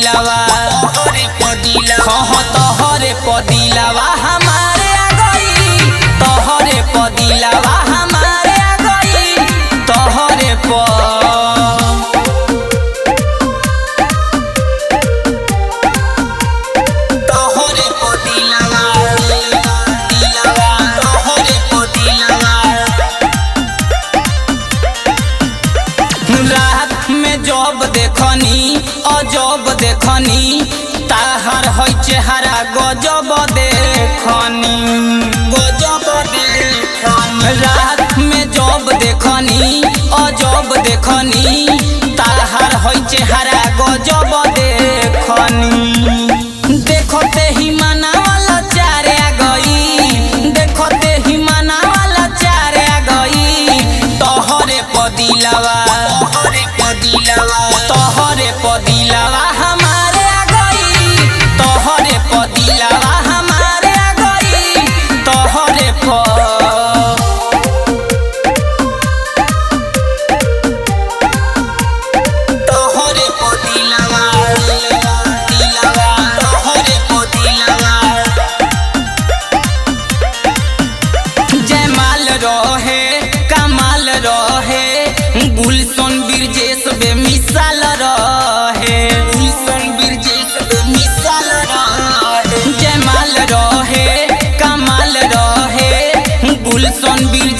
पदिलावा तोहरे पदिलावा हमारे आ गई तोहरे पदिलावा हमारे आ गई तोहरे रात में जब देखनी अजब देखनी ताहर है चेहरा गजब देखनी रात में जब देखनी अजब देखनी ताहर है चेहरा गजब देखनी देखते ही मना वाला चारे आ गई देखते ही मना वाला चारे आ गई तोहरे पदिलावा तोहरे पदिलावा हमारे आ गई तोहरे पदिलावा हमारे आ गई तोहरे जयमाल रहे कमाल रहे गुलशन बिरजेश बेमिसाल रहे जयमाल रहे कमाल रहे गुलशन बिरजेश